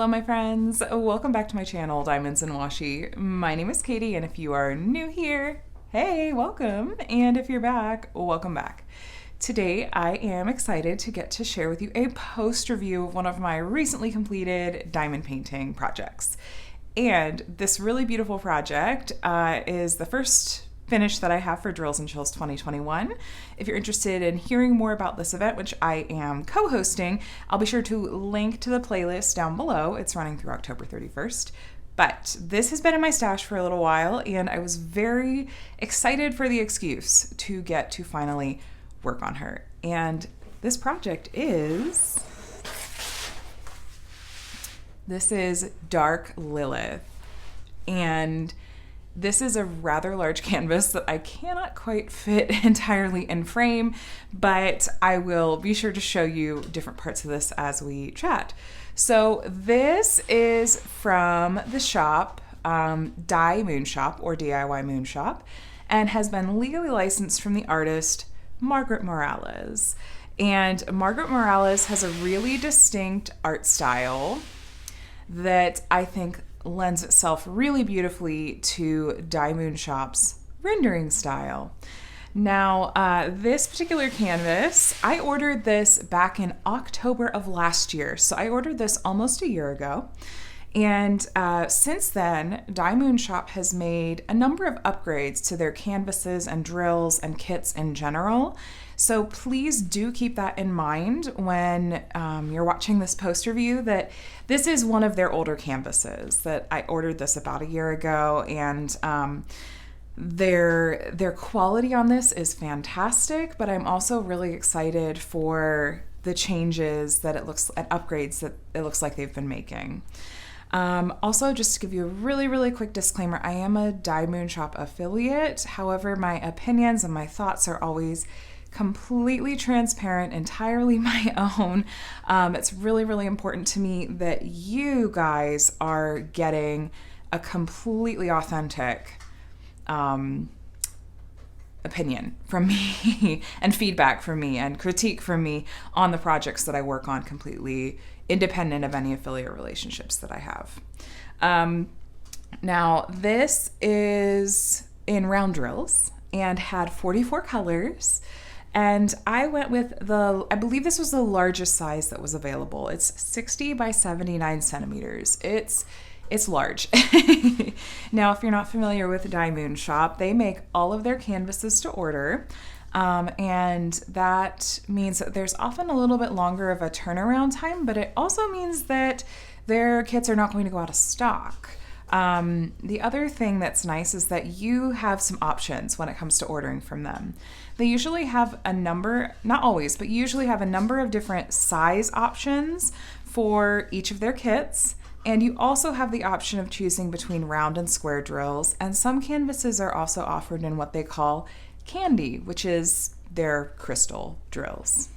Hello my friends, welcome back to my channel, Diamonds and Washi. My name is Katie, and if you are new here, hey, welcome, and if you're back, welcome back. Today I am excited to get to share with you a post review of one of my recently completed diamond painting projects. And this really beautiful project is the first finish that I have for Drills and Chills 2021. If you're interested in hearing more about this event, which I am co-hosting, I'll be sure to link to the playlist down below. It's running through October 31st. But this has been in my stash for a little while, and I was very excited for the excuse to get to finally work on her. And this project is... This is Dark Lilith. And this is a rather large canvas that I cannot quite fit entirely in frame, but I will be sure to show you different parts of this as we chat. So this is from the shop, DIYMoon Shop, or DIYMoon Shop, and has been legally licensed from the artist Margaret Morales. And Margaret Morales has a really distinct art style that I think lends itself really beautifully to DIYMoon Shop's rendering style. Now, this particular canvas, I ordered this back in October of last year. So I ordered this almost a year ago. And since then, DIYMoon Shop has made a number of upgrades to their canvases and drills and kits in general. So please do keep that in mind when you're watching this post review, that this is one of their older canvases, that I ordered this about a year ago, and their quality on this is fantastic, but I'm also really excited for the changes that it looks, and upgrades that it looks like they've been making. Also, just to give you a really quick disclaimer, I am a DIYMoon Shop affiliate. However, my opinions and my thoughts are always completely transparent, entirely my own. It's really important to me that you guys are getting a completely authentic opinion from me and feedback from me and critique from me on the projects that I work on, completely independent of any affiliate relationships that I have. Now, this is in round drills and had 44 colors. And I went with I believe this was the largest size that was available. It's 60 by 79 centimeters. It's large. Now, if you're not familiar with DIYMoon Shop, they make all of their canvases to order. And that means that there's often a little bit longer of a turnaround time, but it also means that their kits are not going to go out of stock. The other thing that's nice is that you have some options when it comes to ordering from them. They usually have a number, not always, but usually have a number of different size options for each of their kits. And you also have the option of choosing between round and square drills. And some canvases are also offered in what they call candy, which is their crystal drills.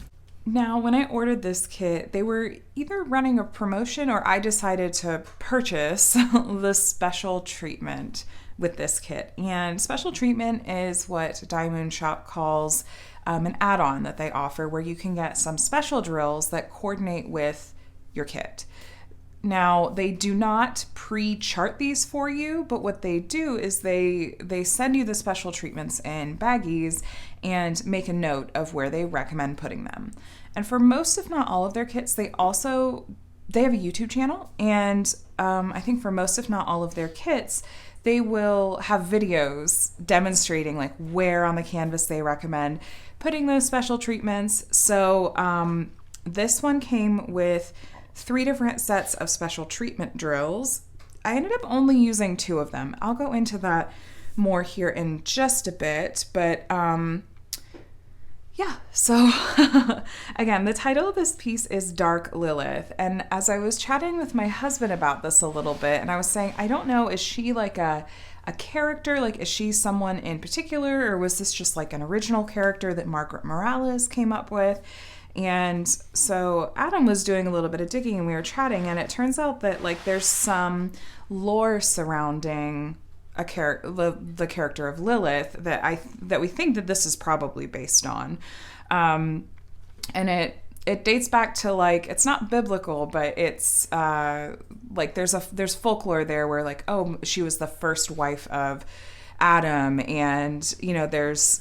Now, when I ordered this kit, they were either running a promotion or I decided to purchase the special treatment with this kit. And special treatment is what DIYMoon Shop calls an add-on that they offer, where you can get some special drills that coordinate with your kit. Now, they do not pre-chart these for you, but what they do is they send you the special treatments in baggies and make a note of where they recommend putting them. And for most, if not all of their kits, they have a YouTube channel, and I think for most, if not all of their kits, they will have videos demonstrating like where on the canvas they recommend putting those special treatments. So this one came with 3 different sets of special treatment drills. I ended up only using 2 of them. I'll go into that more here in just a bit, but yeah, so again, the title of this piece is Dark Lilith. And as I was chatting with my husband about this a little bit, and I was saying, I don't know, is she like a character? Like, is she someone in particular, or was this just like an original character that Margaret Morales came up with? And so Adam was doing a little bit of digging and we were chatting, and it turns out that like there's some lore surrounding the character of Lilith that we think that this is probably based on. And it dates back to like, it's not biblical, but it's like there's folklore there where like, oh, she was the first wife of Adam, and you know there's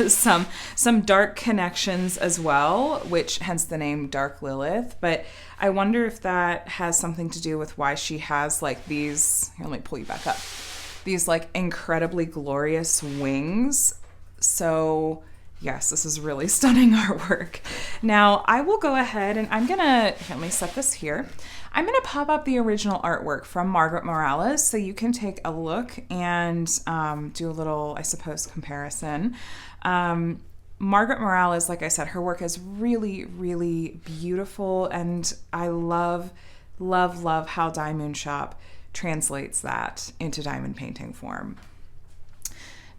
some dark connections as well, which hence the name Dark Lilith. But I wonder if that has something to do with why she has like these, here, let me pull you back up, these like incredibly glorious wings. So yes, this is really stunning artwork. Now I will go ahead and I'm gonna, let me set this here. I'm going to pop up the original artwork from Margaret Morales so you can take a look and do a little, I suppose, comparison. Margaret Morales, like I said, her work is really, really beautiful, and I love, love, love how DIYMoon Shop translates that into diamond painting form.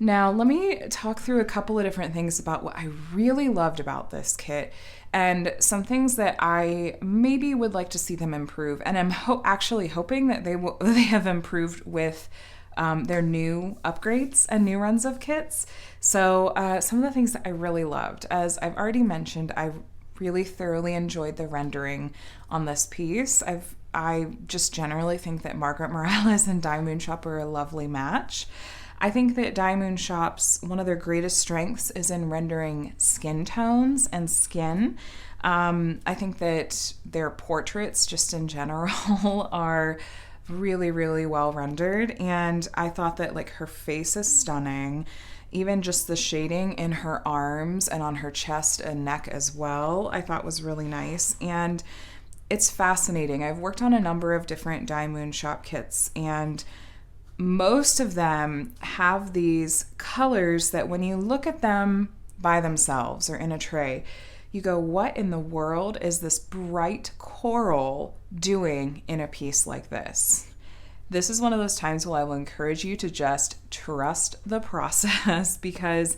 Now, let me talk through a couple of different things about what I really loved about this kit and some things that I maybe would like to see them improve. And I'm actually hoping that they have improved with their new upgrades and new runs of kits. So some of the things that I really loved, as I've already mentioned, I really thoroughly enjoyed the rendering on this piece. I just generally think that Margaret Morales and DIYMoon Shop are a lovely match. I think that DIYMoon Shop's one of their greatest strengths is in rendering skin tones and skin. I think that their portraits just in general are really, really well rendered, and I thought that like her face is stunning. Even just the shading in her arms and on her chest and neck as well, I thought was really nice. And it's fascinating. I've worked on a number of different DIYMoon Shop kits, and most of them have these colors that when you look at them by themselves or in a tray, you go, what in the world is this bright coral doing in a piece like this? This is one of those times where I will encourage you to just trust the process, because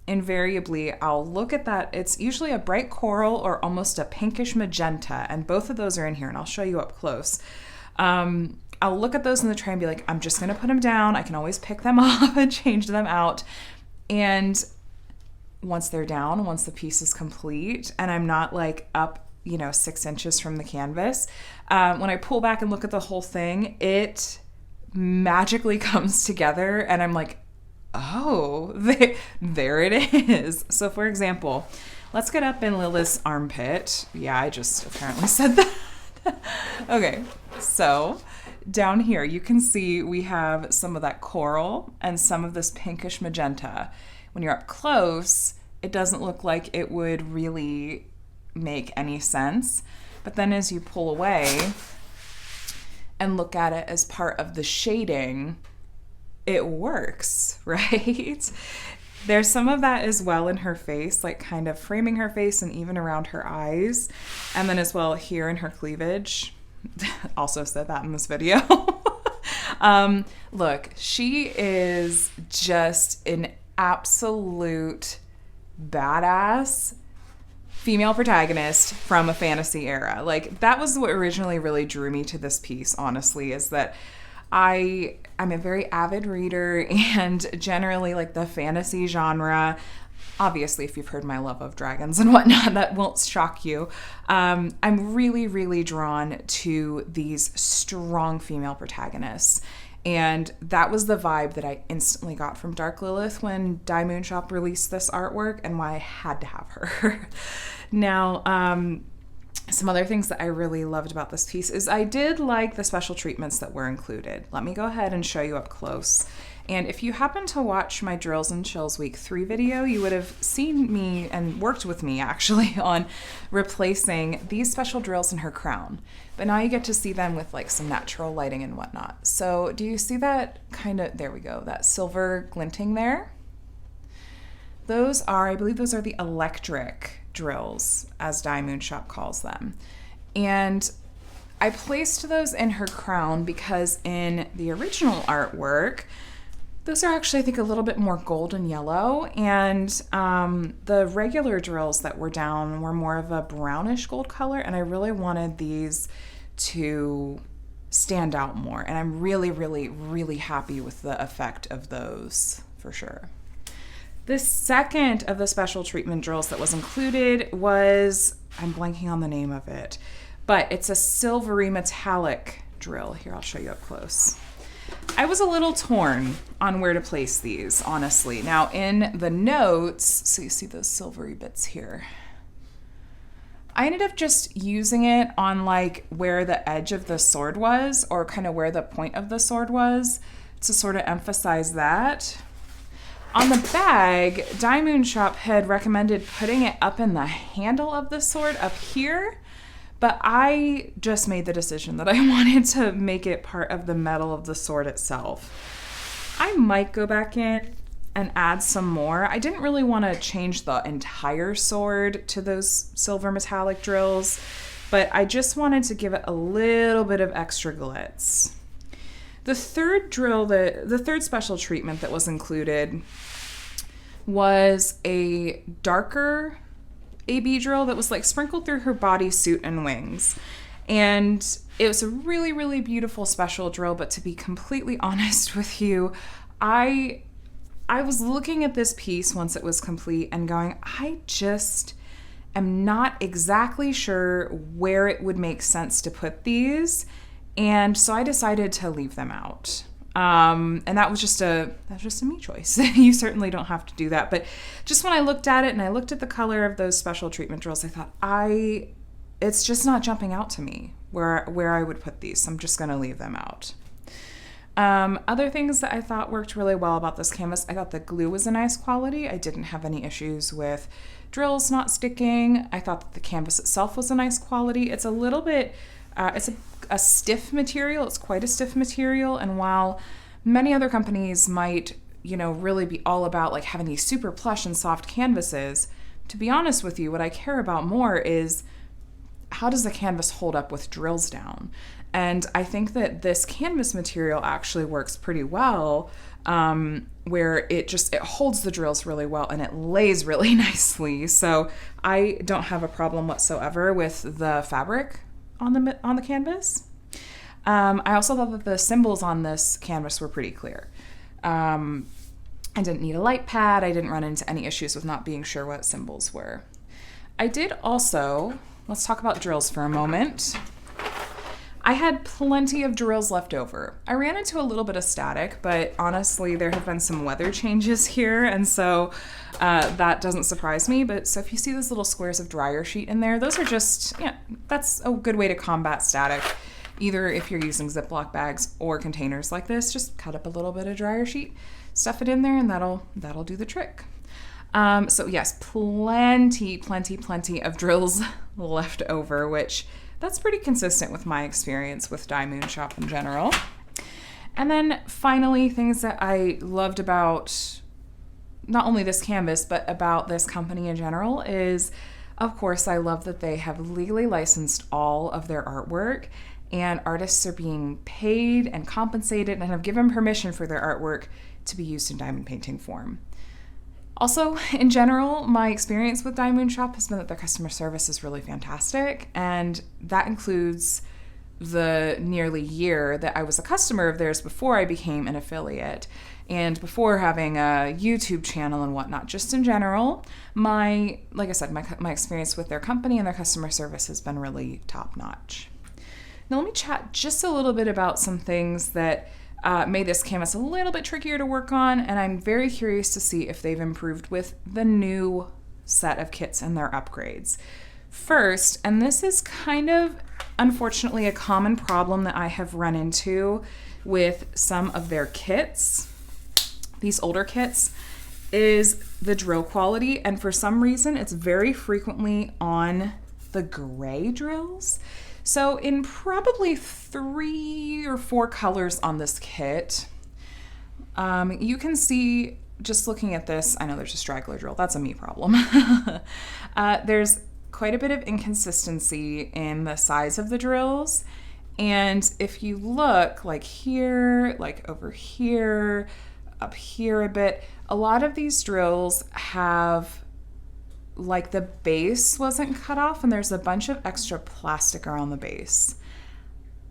invariably I'll look at that. It's usually a bright coral or almost a pinkish magenta, and both of those are in here, and I'll show you up close. I'll look at those in the tray and be like, I'm just going to put them down. I can always pick them up and change them out. And once they're down, once the piece is complete, and I'm not like up, 6 inches from the canvas, when I pull back and look at the whole thing, it magically comes together, and I'm like, oh, there it is. So for example, let's get up in Lilith's armpit. Yeah, I just apparently said that. Okay, so down here you can see we have some of that coral and some of this pinkish magenta. When you're up close, it doesn't look like it would really make any sense. But then as you pull away and look at it as part of the shading, it works, right? There's some of that as well in her face, like kind of framing her face and even around her eyes. And then as well here in her cleavage. Also said that in this video. Look, she is just an absolute badass female protagonist from a fantasy era. Like, that was what originally really drew me to this piece, honestly, is that I'm a very avid reader, and generally like the fantasy genre, obviously if you've heard my love of dragons and whatnot, that won't shock you. I'm really, really drawn to these strong female protagonists. And that was the vibe that I instantly got from Dark Lilith when DIYMoon Shop released this artwork, and why I had to have her. Now, some other things that I really loved about this piece is I did like the special treatments that were included. Let me go ahead and show you up close. And if you happen to watch my Drills and Chills Week 3 video, you would have seen me and worked with me actually on replacing these special drills in her crown. But now you get to see them with like some natural lighting and whatnot. So do you see that kind of, there we go, that silver glinting there? Those are, I believe those are the electric drills, as DIYMoon Shop calls them. And I placed those in her crown because in the original artwork, those are actually, I think, a little bit more golden yellow, and the regular drills that were down were more of a brownish gold color, and I really wanted these to stand out more, and I'm really, really, really happy with the effect of those, for sure. The second of the special treatment drills that was included was, I'm blanking on the name of it, but it's a silvery metallic drill. Here, I'll show you up close. I was a little torn on where to place these, honestly. Now, in the notes, so you see those silvery bits here, I ended up just using it on like where the edge of the sword was, or kind of where the point of the sword was, to sort of emphasize that. On the bag, DIYMoon Shop had recommended putting it up in the handle of the sword up here, but I just made the decision that I wanted to make it part of the metal of the sword itself. I might go back in and add some more. I didn't really want to change the entire sword to those silver metallic drills, but I just wanted to give it a little bit of extra glitz. The third drill, the third special treatment that was included was a darker AB drill that was like sprinkled through her bodysuit and wings. And it was a really, really beautiful special drill, but to be completely honest with you, I was looking at this piece once it was complete and going, I just am not exactly sure where it would make sense to put these. And so I decided to leave them out. And that was just a me choice. You certainly don't have to do that. But just when I looked at it and I looked at the color of those special treatment drills, I thought, it's just not jumping out to me where I would put these. So I'm just going to leave them out. Other things that I thought worked really well about this canvas, I thought the glue was a nice quality. I didn't have any issues with drills not sticking. I thought that the canvas itself was a nice quality. It's a little bit, it's a stiff material. It's quite a stiff material. And while many other companies might, really be all about like having these super plush and soft canvases, to be honest with you, what I care about more is how does the canvas hold up with drills down? And I think that this canvas material actually works pretty well, where it holds the drills really well and it lays really nicely. So I don't have a problem whatsoever with the fabric on the canvas. I also thought that the symbols on this canvas were pretty clear. I didn't need a light pad. I didn't run into any issues with not being sure what symbols were. I did also, let's talk about drills for a moment. I had plenty of drills left over. I ran into a little bit of static, but honestly, there have been some weather changes here, and so that doesn't surprise me. But so if you see those little squares of dryer sheet in there, those are just, that's a good way to combat static. Either if you're using Ziploc bags or containers like this, just cut up a little bit of dryer sheet, stuff it in there, and that'll do the trick. So yes, plenty of drills left over, which that's pretty consistent with my experience with DIYMoon Shop in general. And then finally, things that I loved about not only this canvas, but about this company in general is, of course, I love that they have legally licensed all of their artwork, and artists are being paid and compensated and have given permission for their artwork to be used in diamond painting form. Also, in general, my experience with DIYMoon Shop has been that their customer service is really fantastic, and that includes the nearly year that I was a customer of theirs before I became an affiliate, and before having a YouTube channel and whatnot. Just in general, my experience with their company and their customer service has been really top-notch. Now let me chat just a little bit about some things that made this canvas a little bit trickier to work on, and I'm very curious to see if they've improved with the new set of kits and their upgrades. First, and this is kind of unfortunately a common problem that I have run into with some of their kits, these older kits, is the drill quality, and for some reason it's very frequently on the gray drills. So in probably 3 or 4 colors on this kit, you can see, just looking at this, I know there's a straggler drill. That's a me problem. There's quite a bit of inconsistency in the size of the drills. And if you look like here, like over here, up here a bit, a lot of these drills have, like, the base wasn't cut off and there's a bunch of extra plastic around the base.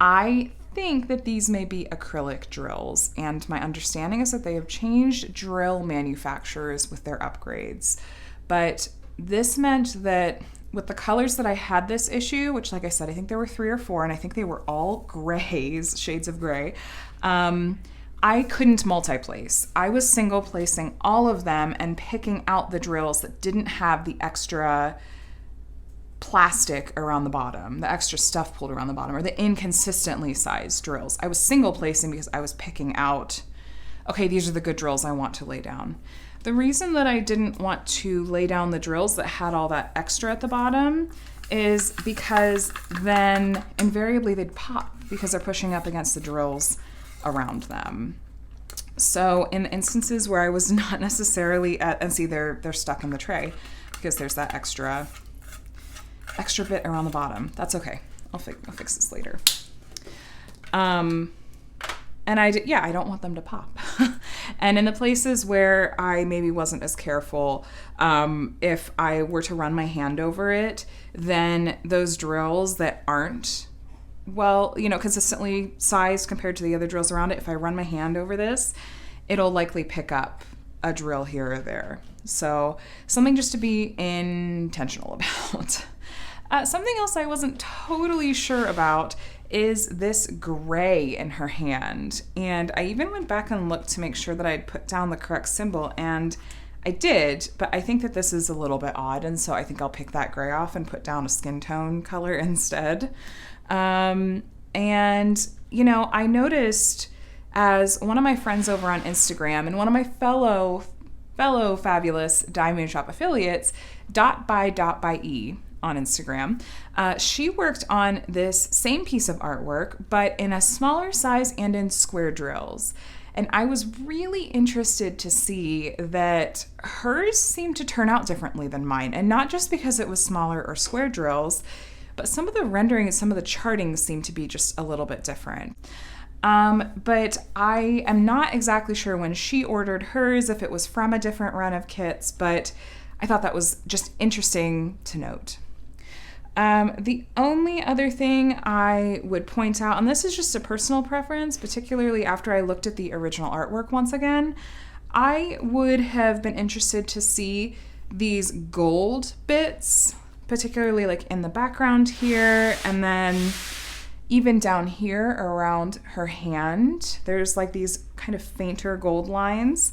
I think that these may be acrylic drills, and my understanding is that they have changed drill manufacturers with their upgrades. But this meant that with the colors that I had this issue, which like I said, I think there were 3 or 4, and I think they were all grays, shades of gray, I couldn't multi-place. I was single placing all of them and picking out the drills that didn't have the extra plastic around the bottom, the extra stuff pulled around the bottom, or the inconsistently sized drills. I was single placing because I was picking out, okay, these are the good drills I want to lay down. The reason that I didn't want to lay down the drills that had all that extra at the bottom is because then invariably they'd pop because they're pushing up against the drills around them. So in the instances where I was not necessarily at, and see they're stuck in the tray because there's that extra bit around the bottom. That's okay. I'll fix this later. And I don't want them to pop. And in the places where I maybe wasn't as careful, if I were to run my hand over it, then those drills that aren't consistently sized compared to the other drills around it, if I run my hand over this, it'll likely pick up a drill here or there. So something just to be intentional about. Something else I wasn't totally sure about is this gray in her hand. And I even went back and looked to make sure that I'd put down the correct symbol, and I did, but I think that this is a little bit odd, and so I think I'll pick that gray off and put down a skin tone color instead. And, I noticed as one of my friends over on Instagram and one of my fellow fabulous DIYMoon Shop affiliates, .by.e on Instagram, she worked on this same piece of artwork, but in a smaller size and in square drills. And I was really interested to see that hers seemed to turn out differently than mine. And not just because it was smaller or square drills, but some of the rendering and some of the charting seemed to be just a little bit different. But I am not exactly sure when she ordered hers, if it was from a different run of kits, but I thought that was just interesting to note. The only other thing I would point out, and this is just a personal preference, particularly after I looked at the original artwork once again, I would have been interested to see these gold bits, particularly like in the background here, and then even down here around her hand, there's like these kind of fainter gold lines.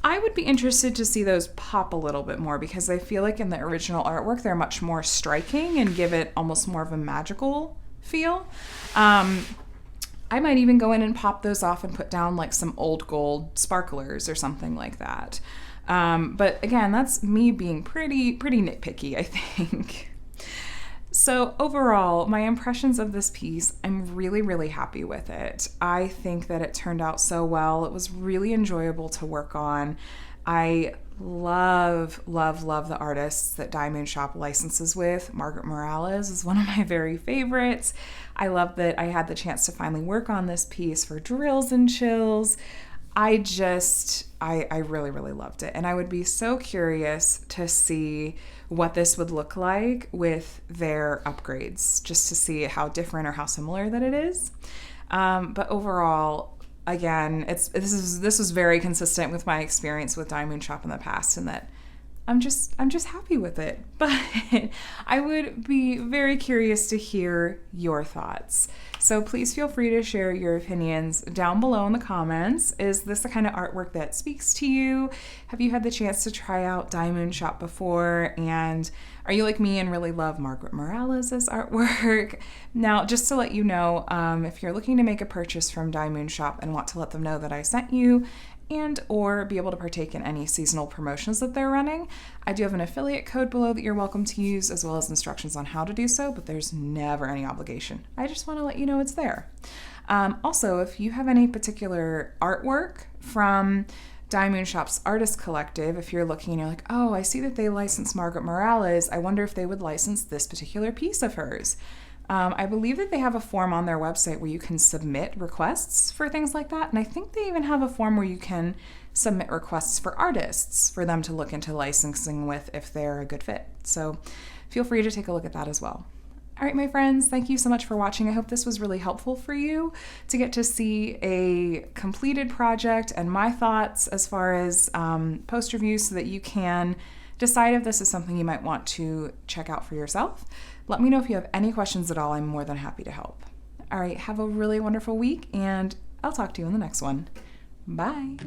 I would be interested to see those pop a little bit more because I feel like in the original artwork, they're much more striking and give it almost more of a magical feel. I might even go in and pop those off and put down like some old gold sparklers or something like that. But again, that's me being pretty nitpicky, I think. So overall, my impressions of this piece, I'm really happy with it. I think that it turned out so well. It was really enjoyable to work on. I love the artists that DIYMoon Shop licenses with. Margaret Morales is one of my very favorites. I love that I had the chance to finally work on this piece for Drills and Chills. I really loved it. And I would be so curious to see what this would look like with their upgrades, just to see how different or how similar that it is. But overall, again, this was very consistent with my experience with DIYMoon Shop in the past, and that I'm just happy with it. But I would be very curious to hear your thoughts. So please feel free to share your opinions down below in the comments. Is this the kind of artwork that speaks to you? Have you had the chance to try out DIYMoon Shop before? And are you like me and really love Margaret Morales' artwork? Now, just to let you know, if you're looking to make a purchase from DIYMoon Shop and want to let them know that I sent you, and or be able to partake in any seasonal promotions that they're running, I do have an affiliate code below that you're welcome to use, as well as instructions on how to do so, but there's never any obligation. I just want to let you know it's there. Also, if you have any particular artwork from DIYMoon Shop's Artist Collective, if you're looking and you're like, oh, I see that they license Margaret Morales, I wonder if they would license this particular piece of hers. I believe that they have a form on their website where you can submit requests for things like that. And I think they even have a form where you can submit requests for artists for them to look into licensing with if they're a good fit. So feel free to take a look at that as well. All right, my friends, thank you so much for watching. I hope this was really helpful for you to get to see a completed project and my thoughts as far as post reviews so that you can decide if this is something you might want to check out for yourself. Let me know if you have any questions at all. I'm more than happy to help. All right, have a really wonderful week, and I'll talk to you in the next one. Bye.